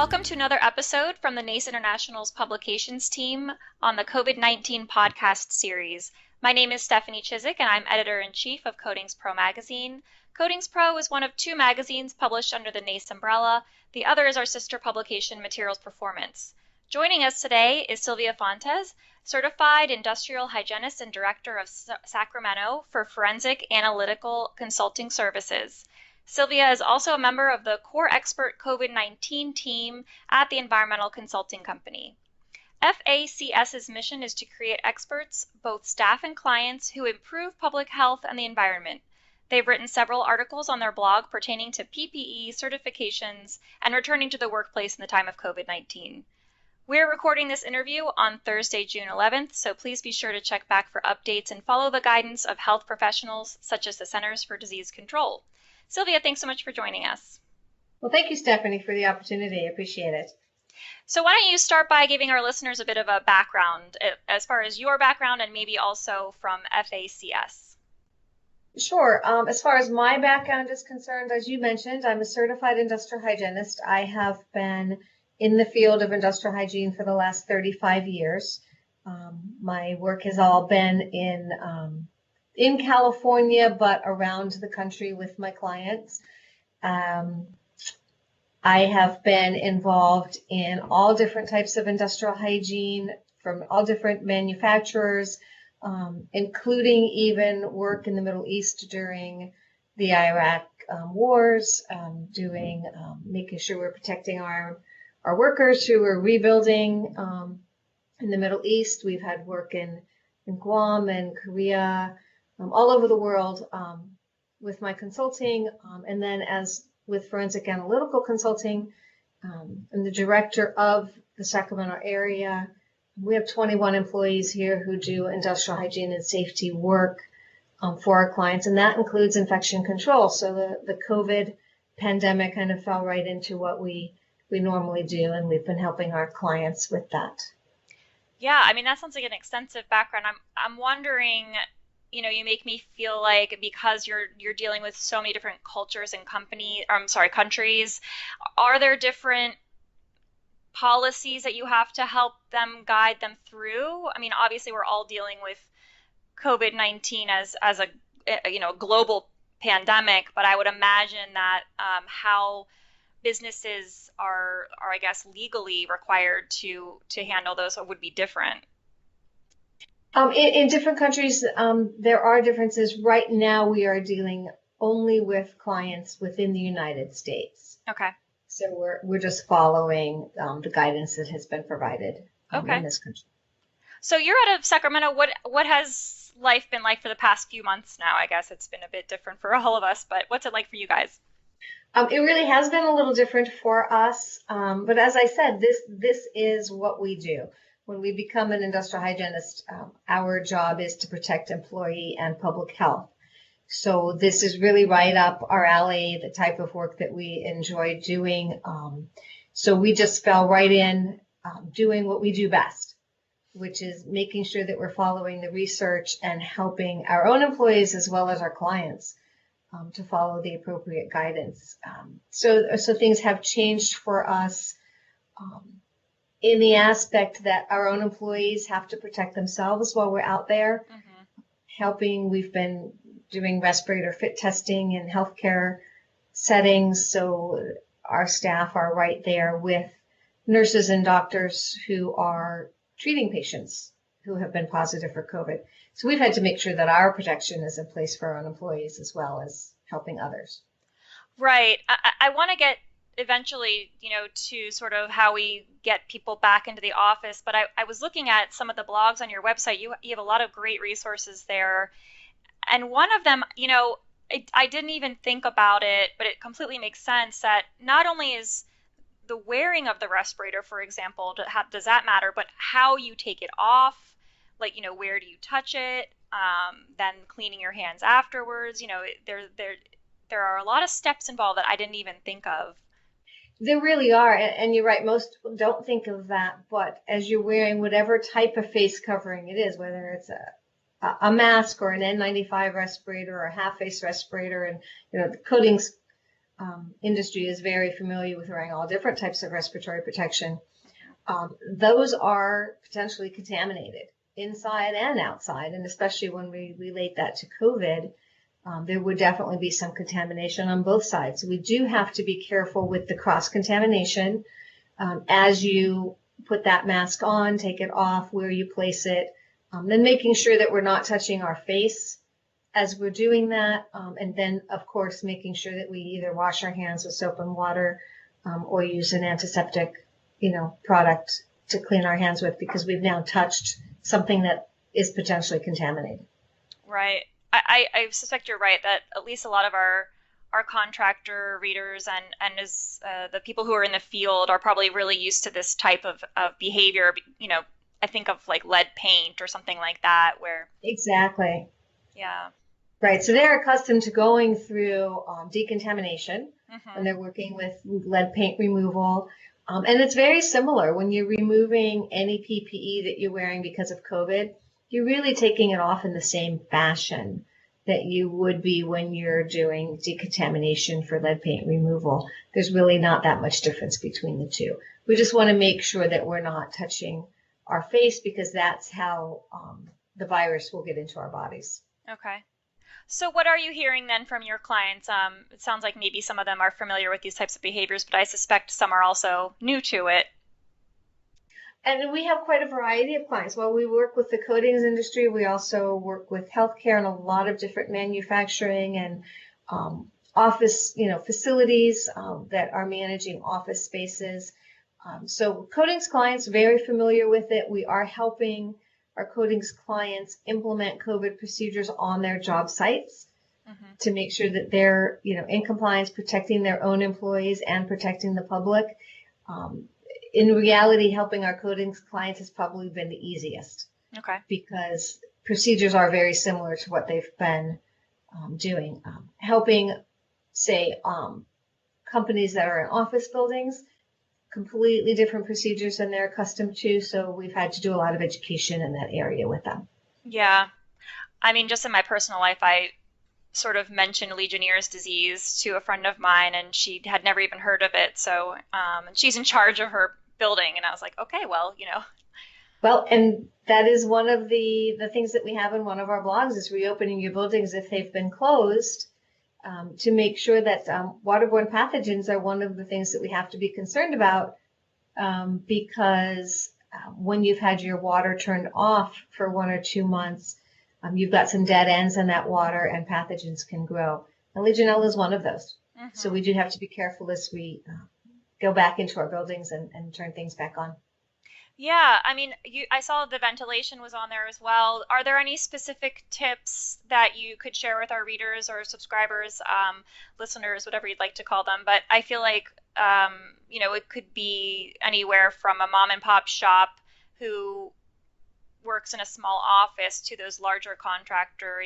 welcome to another episode from the NACE International's publications team on the COVID-19 podcast series. My name is Stephanie Chiswick, and I'm editor-in-chief of Coatings Pro magazine. Coatings Pro is one of two magazines published under the NACE umbrella. The other is our sister publication, Materials Performance. Joining us today is Sylvia Fontes, certified industrial hygienist and director of Sacramento for Forensic Analytical Consulting Services. Sylvia is also a member of the core expert COVID-19 team at the environmental consulting company. FACS's mission is to create experts, both staff and clients, who improve public health and the environment. They've written several articles on their blog pertaining to PPE certifications and returning to the workplace in the time of COVID-19. We're recording this interview on Thursday, June 11th, so please be sure to check back for updates and follow the guidance of health professionals such as the Centers for Disease Control. Sylvia, thanks so much for joining us. Well, thank you, Stephanie, for the opportunity. I appreciate it. So why don't you start by giving our listeners a bit of a background as far as your background and maybe also from FACS? Sure. As far as my background is concerned, as you mentioned, I'm a certified industrial hygienist. I have been in the field of industrial hygiene for the last 35 years. My work has all been in California, but around the country with my clients. I have been involved in all different types of industrial hygiene from all different manufacturers, including even work in the Middle East during the Iraq wars, making sure we're protecting our workers who are rebuilding in the Middle East. We've had work in Guam and Korea, all over the world with my consulting. And then as with Forensic Analytical Consulting, I'm the director of the Sacramento area. We have 21 employees here who do industrial hygiene and safety work for our clients, and that includes infection control. So the COVID pandemic kind of fell right into what we normally do, and we've been helping our clients with that. Yeah, I mean, that sounds like an extensive background. I'm wondering, you make me feel like because you're dealing with so many different cultures and countries, are there different policies that you have to help them guide them through? I mean, obviously we're all dealing with COVID-19 as a global pandemic, but I would imagine that how businesses are I guess legally required to handle those would be different. In different countries, there are differences. Right now, we are dealing only with clients within the United States. Okay. So we're just following the guidance that has been provided in this country. So you're out of Sacramento. What has life been like for the past few months now? I guess it's been a bit different for all of us, but what's it like for you guys? It really has been a little different for us. But as I said, this is what we do. When we become an industrial hygienist, our job is to protect employee and public health. So this is really right up our alley, the type of work that we enjoy doing. So we just fell right in doing what we do best, which is making sure that we're following the research and helping our own employees as well as our clients to follow the appropriate guidance. So things have changed for us. In the aspect that our own employees have to protect themselves while we're out there helping. We've been doing respirator fit testing in healthcare settings. So our staff are right there with nurses and doctors who are treating patients who have been positive for COVID. So we've had to make sure that our protection is in place for our own employees as well as helping others. Right. I want to get eventually, to sort of how we get people back into the office. But I was looking at some of the blogs on your website. You have a lot of great resources there. And one of them, I didn't even think about it, but it completely makes sense that not only is the wearing of the respirator, for example, does that matter, but how you take it off, like, where do you touch it? Then cleaning your hands afterwards, there are a lot of steps involved that I didn't even think of. There really are, and you're right, most people don't think of that, but as you're wearing whatever type of face covering it is, whether it's a mask or an N95 respirator or a half-face respirator, and the coatings industry is very familiar with wearing all different types of respiratory protection. Those are potentially contaminated inside and outside, and especially when we relate that to COVID, there would definitely be some contamination on both sides. So we do have to be careful with the cross-contamination as you put that mask on, take it off, where you place it, then making sure that we're not touching our face as we're doing that, and then, of course, making sure that we either wash our hands with soap and water or use an antiseptic, product to clean our hands with, because we've now touched something that is potentially contaminated. Right. I suspect you're right that at least a lot of our contractor readers and as the people who are in the field are probably really used to this type of behavior. I think of like lead paint or something like that where. Exactly. Yeah. Right. So they're accustomed to going through decontamination when they're working with lead paint removal. And it's very similar when you're removing any PPE that you're wearing because of COVID. You're really taking it off in the same fashion that you would be when you're doing decontamination for lead paint removal. There's really not that much difference between the two. We just want to make sure that we're not touching our face, because that's how the virus will get into our bodies. Okay. So what are you hearing then from your clients? It sounds like maybe some of them are familiar with these types of behaviors, but I suspect some are also new to it. And we have quite a variety of clients. While we work with the coatings industry, we also work with healthcare and a lot of different manufacturing and office, facilities that are managing office spaces. So coatings clients very familiar with it. We are helping our coatings clients implement COVID procedures on their job sites to make sure that they're, in compliance, protecting their own employees and protecting the public. In reality, helping our coatings clients has probably been the easiest. Okay. Because procedures are very similar to what they've been doing. Helping, say, companies that are in office buildings, completely different procedures than they're accustomed to. So we've had to do a lot of education in that area with them. Yeah. I mean, just in my personal life, I sort of mentioned Legionnaire's disease to a friend of mine, and she had never even heard of it. So and she's in charge of her building. And I was like, okay, well, Well, and that is one of the things that we have in one of our blogs is reopening your buildings if they've been closed. To make sure that waterborne pathogens are one of the things that we have to be concerned about, because when you've had your water turned off for 1 or 2 months, you've got some dead ends in that water and pathogens can grow. And Legionella is one of those. So we do have to be careful as we go back into our buildings and turn things back on. Yeah, I mean, I saw the ventilation was on there as well. Are there any specific tips that you could share with our readers or subscribers, listeners, whatever you'd like to call them? But I feel like, it could be anywhere from a mom and pop shop who works in a small office to those larger contractor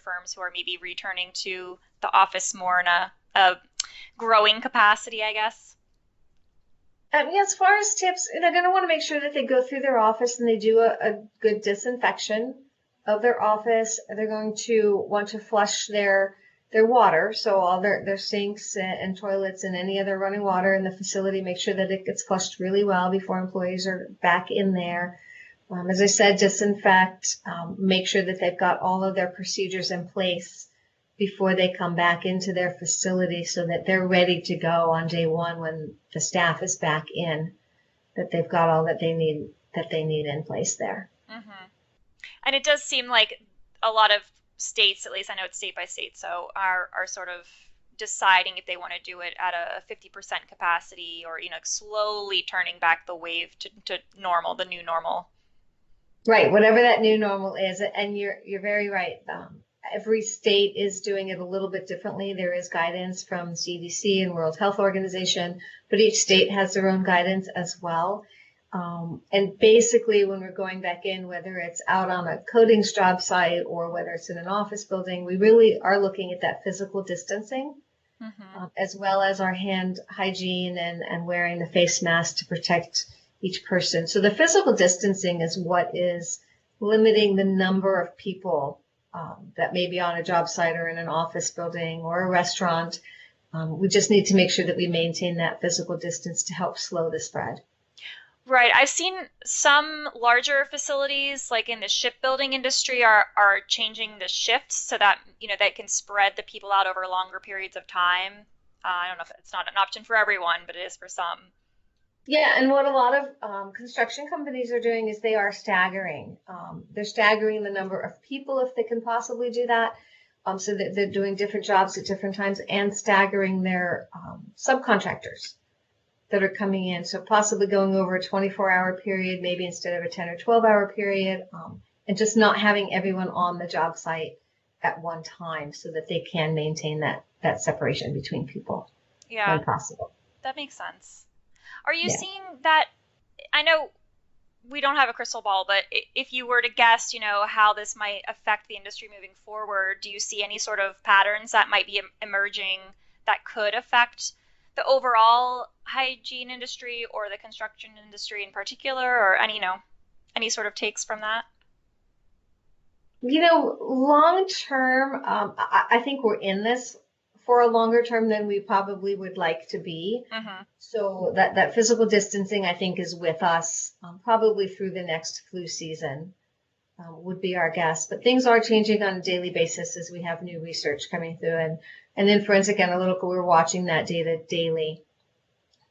firms who are maybe returning to the office more in a growing capacity, I guess. As far as tips, they're going to want to make sure that they go through their office and they do a good disinfection of their office. They're going to want to flush their water, so all their sinks and toilets and any other running water in the facility, make sure that it gets flushed really well before employees are back in there. As I said, disinfect, make sure that they've got all of their procedures in place before they come back into their facility so that they're ready to go on day one when the staff is back in, that they've got all that they need in place there. And it does seem like a lot of states, at least I know it's state by state, so are sort of deciding if they want to do it at a 50% capacity or, slowly turning back the wave to normal, the new normal. Right, whatever that new normal is. And you're very right. Every state is doing it a little bit differently. There is guidance from CDC and World Health Organization, but each state has their own guidance as well. And basically, when we're going back in, whether it's out on a coatings job site or whether it's in an office building, we really are looking at that physical distancing, as well as our hand hygiene and wearing the face mask to protect each person. So the physical distancing is what is limiting the number of people that may be on a job site or in an office building or a restaurant. We just need to make sure that we maintain that physical distance to help slow the spread. Right. I've seen some larger facilities, like in the shipbuilding industry, are changing the shifts so that, that can spread the people out over longer periods of time. I don't know if it's not an option for everyone, but it is for some. Yeah, and what a lot of construction companies are doing is they are staggering. They're staggering the number of people if they can possibly do that, so that they're doing different jobs at different times and staggering their subcontractors that are coming in. So possibly going over a 24-hour period, maybe instead of a 10 or 12-hour period, and just not having everyone on the job site at one time so that they can maintain that separation between people Yeah, when possible. that makes sense. Are you Yeah. seeing that? I know we don't have a crystal ball, but if you were to guess, how this might affect the industry moving forward, do you see any sort of patterns that might be emerging that could affect the overall hygiene industry or the construction industry in particular, or any sort of takes from that? Long term, I think we're in this for a longer term than we probably would like to be. Mm-hmm. So that physical distancing, I think, is with us probably through the next flu season, would be our guess. But things are changing on a daily basis as we have new research coming through. And then forensic analytical, we're watching that data daily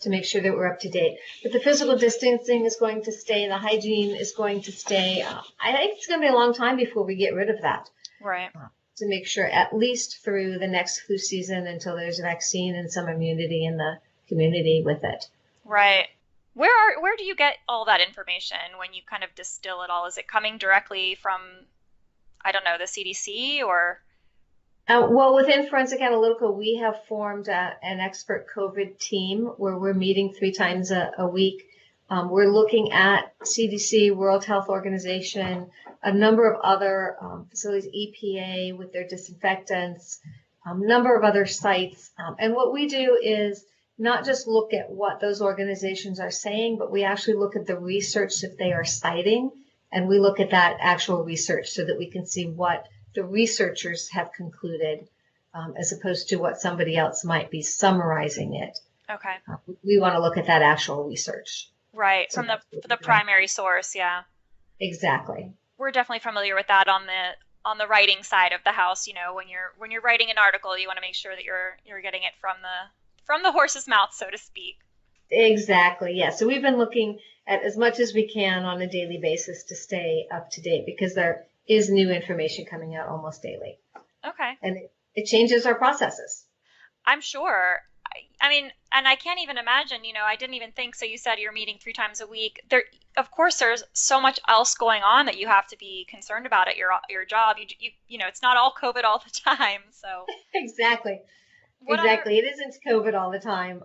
to make sure that we're up to date. But the physical distancing is going to stay, the hygiene is going to stay. I think it's going to be a long time before we get rid of that. Right. To make sure at least through the next flu season until there's a vaccine and some immunity in the community with it. Right. Where do you get all that information when you kind of distill it all? Is it coming directly from, I don't know, the CDC or? Well, within Forensic Analytical, we have formed an expert COVID team where we're meeting 3 times a week. We're looking at CDC, World Health Organization, a number of other facilities, EPA with their disinfectants, a number of other sites. And what we do is not just look at what those organizations are saying, but we actually look at the research that they are citing, and we look at that actual research so that we can see what the researchers have concluded, as opposed to what somebody else might be summarizing it. Okay. We want to look at that actual research. Right, So from the primary source, yeah. Exactly. We're definitely familiar with that on the writing side of the house. When you're writing an article, you want to make sure that you're getting it from the horse's mouth, so to speak. Exactly. Yeah. So we've been looking at as much as we can on a daily basis to stay up to date because there is new information coming out almost daily. Okay. And it changes our processes. I'm sure. I mean, and I can't even imagine, I didn't even think, so you said you're meeting 3 times a week. Of course, there's so much else going on that you have to be concerned about at your job. It's not all COVID all the time, so. Exactly. Exactly. It isn't COVID all the time.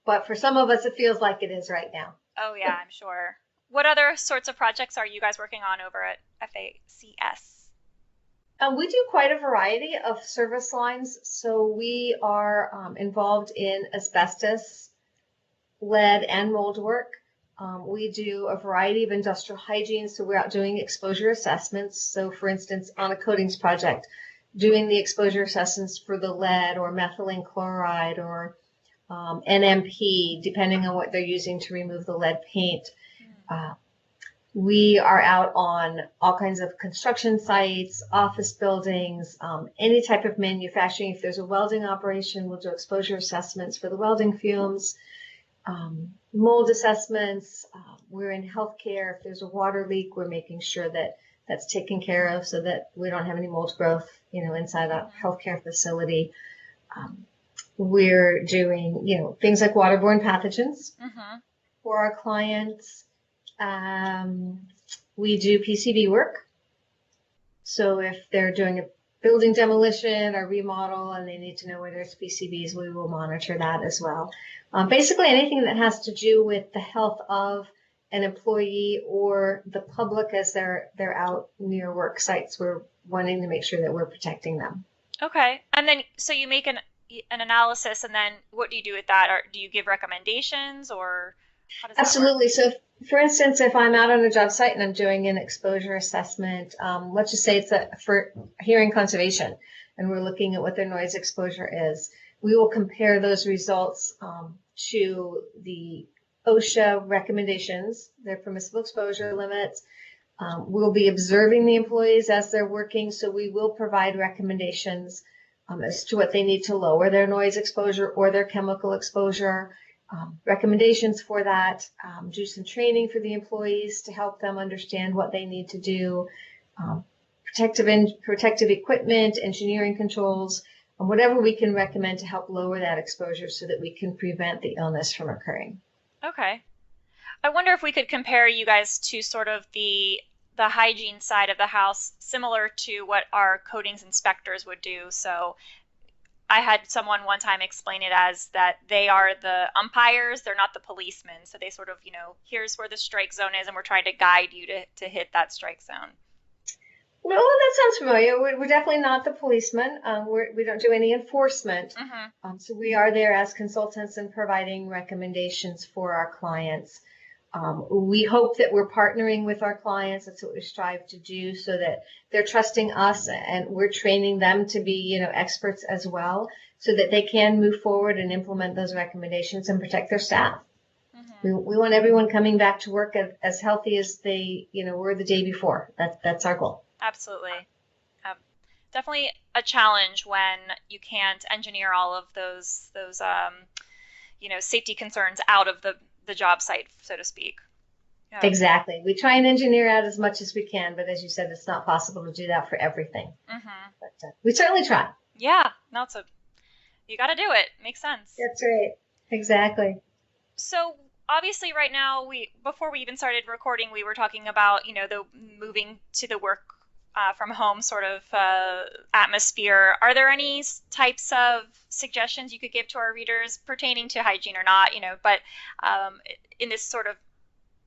But for some of us, it feels like it is right now. Oh, yeah, I'm sure. What other sorts of projects are you guys working on over at FACS? We do quite a variety of service lines. So we are involved in asbestos, lead, and mold work. We do a variety of industrial hygiene. So we're out doing exposure assessments. So for instance, on a coatings project, doing the exposure assessments for the lead or methylene chloride or NMP, depending on what they're using to remove the lead paint. We are out on all kinds of construction sites, office buildings, any type of manufacturing. If there's a welding operation, we'll do exposure assessments for the welding fumes, mold assessments. We're in healthcare. If there's a water leak, we're making sure that that's taken care of so that we don't have any mold growth, inside a healthcare facility. We're doing, things like waterborne pathogens for our clients. We do PCB work. So if they're doing a building demolition or remodel and they need to know where there's PCBs, we will monitor that as well. Basically anything that has to do with the health of an employee or the public as they're out near work sites, we're wanting to make sure that we're protecting them. Okay. And then, so you make an analysis, and then what do you do with that? Or do you give recommendations, or how does that Absolutely. work? So, for instance, if I'm out on a job site and I'm doing an exposure assessment, let's just say it's for hearing conservation, and we're looking at what their noise exposure is. We will compare those results to the OSHA recommendations, their permissible exposure limits. We'll be observing the employees as they're working, so we will provide recommendations as to what they need to lower their noise exposure or their chemical exposure, recommendations for that, do some training for the employees to help them understand what they need to do, protective equipment, engineering controls, whatever we can recommend to help lower that exposure so that we can prevent the illness from occurring. Okay. I wonder if we could compare you guys to sort of the hygiene side of the house, similar to what our coatings inspectors would do. So I had someone one time explain it as that they are the umpires, they're not the policemen. So they sort of, here's where the strike zone is, and we're trying to guide you to hit that strike zone. Well, that sounds familiar. We're definitely not the policemen. We don't do any enforcement. Mm-hmm. So we are there as consultants and providing recommendations for our clients. We hope that we're partnering with our clients. That's what we strive to do, so that they're trusting us and we're training them to be, experts as well, so that they can move forward and implement those recommendations and protect their staff. Mm-hmm. We want everyone coming back to work as healthy as they, were the day before. That's our goal. Absolutely. Definitely a challenge when you can't engineer all of those safety concerns out of the job site, so to speak. Yeah. Exactly. We try and engineer out as much as we can, but as you said, it's not possible to do that for everything. Mm-hmm. But we certainly try. Yeah, no, you got to do it. Makes sense. That's right. Exactly. So obviously right now, before we even started recording, we were talking about, the moving to the work from home sort of atmosphere. Are there any types of suggestions you could give to our readers pertaining to hygiene or not, but in this sort of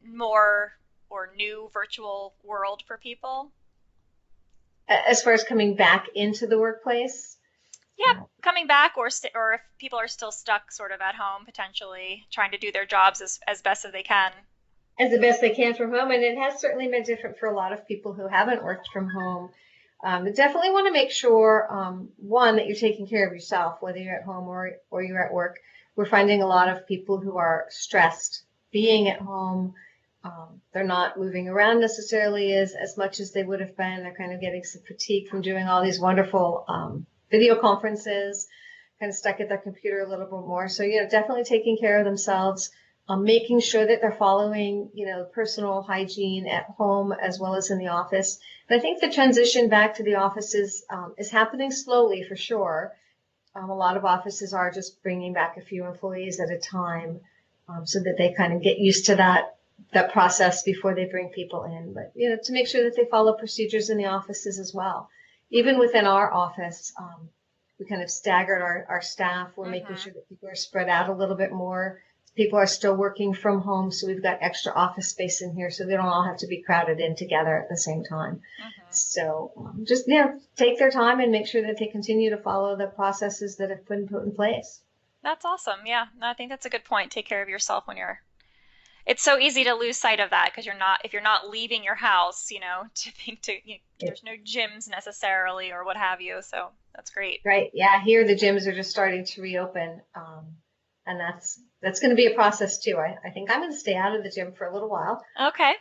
more or new virtual world for people? As far as coming back into the workplace? Yeah, coming back, or if people are still stuck sort of at home, potentially trying to do their jobs as best as they can. As the best they can from home. And it has certainly been different for a lot of people who haven't worked from home. Definitely want to make sure, one, that you're taking care of yourself, whether you're at home or you're at work. We're finding a lot of people who are stressed being at home. They're not moving around necessarily as much as they would have been. They're kind of getting some fatigue from doing all these wonderful video conferences, kind of stuck at their computer a little bit more. So, definitely taking care of themselves. Making sure that they're following, personal hygiene at home as well as in the office. And I think the transition back to the offices is happening slowly for sure. A lot of offices are just bringing back a few employees at a time so that they kind of get used to that process before they bring people in. But, to make sure that they follow procedures in the offices as well. Even within our office, we kind of staggered our staff. We're making sure that people are spread out a little bit more. People are still working from home, so we've got extra office space in here so they don't all have to be crowded in together at the same time. Mm-hmm. So just, take their time and make sure that they continue to follow the processes that have been put in place. That's awesome. Yeah, no, I think that's a good point. Take care of yourself it's so easy to lose sight of that because if you're not leaving your house, to think there's no gyms necessarily or what have you. So that's great. Right. Yeah. Here the gyms are just starting to reopen. And that's going to be a process too. I think I'm going to stay out of the gym for a little while. Okay.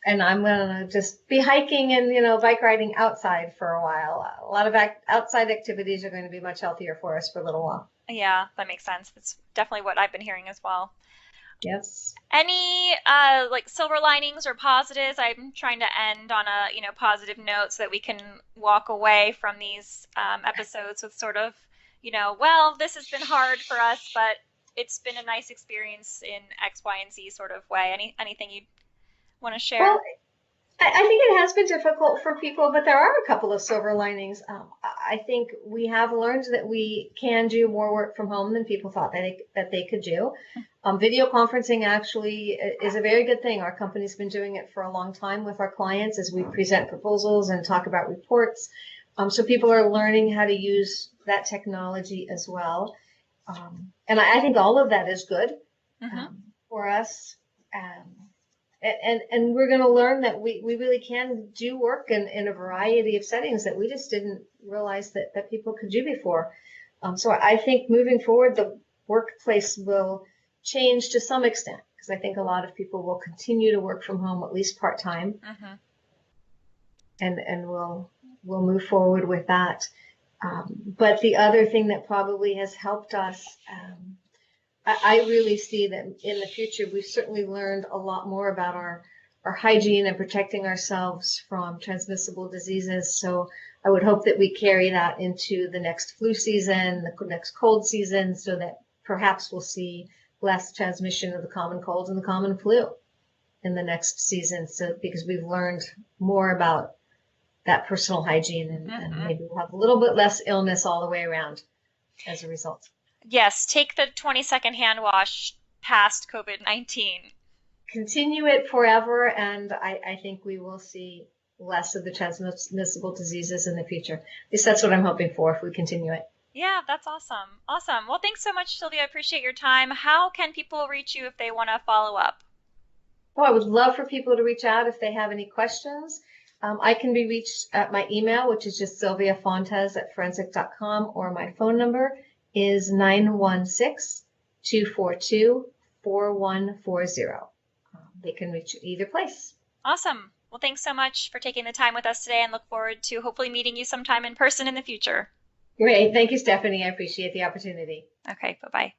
And I'm going to just be hiking and, bike riding outside for a while. A lot of outside activities are going to be much healthier for us for a little while. Yeah, that makes sense. That's definitely what I've been hearing as well. Yes. Any silver linings or positives? I'm trying to end on a positive note so that we can walk away from these episodes with sort of well, this has been hard for us, but it's been a nice experience in X, Y, and Z sort of way. Anything you want to share? Well, I think it has been difficult for people, but there are a couple of silver linings. I think we have learned that we can do more work from home than people thought that they could do. Video conferencing actually is a very good thing. Our company's been doing it for a long time with our clients as we present proposals and talk about reports. So people are learning how to use that technology as well. And I think all of that is good for us. And we're going to learn that we really can do work in a variety of settings that we just didn't realize that people could do before. So I think moving forward, the workplace will change to some extent because I think a lot of people will continue to work from home, at least part-time, and we'll move forward with that. But the other thing that probably has helped us, I really see that in the future, we've certainly learned a lot more about our hygiene and protecting ourselves from transmissible diseases. So I would hope that we carry that into the next flu season, the next cold season, so that perhaps we'll see less transmission of the common cold and the common flu in the next season. So because we've learned more about that personal hygiene and maybe we'll have a little bit less illness all the way around as a result. Yes, take the 20-second hand wash past COVID-19. Continue it forever, and I think we will see less of the transmissible diseases in the future. At least that's what I'm hoping for if we continue it. Yeah, that's awesome. Awesome. Well, thanks so much, Sylvia. I appreciate your time. How can people reach you if they want to follow up? Well, I would love for people to reach out if they have any questions. I can be reached at my email, which is just sylviafontes@forensic.com, or my phone number is 916-242-4140. They can reach either place. Awesome. Well, thanks so much for taking the time with us today and look forward to hopefully meeting you sometime in person in the future. Great. Thank you, Stephanie. I appreciate the opportunity. Okay. Bye-bye.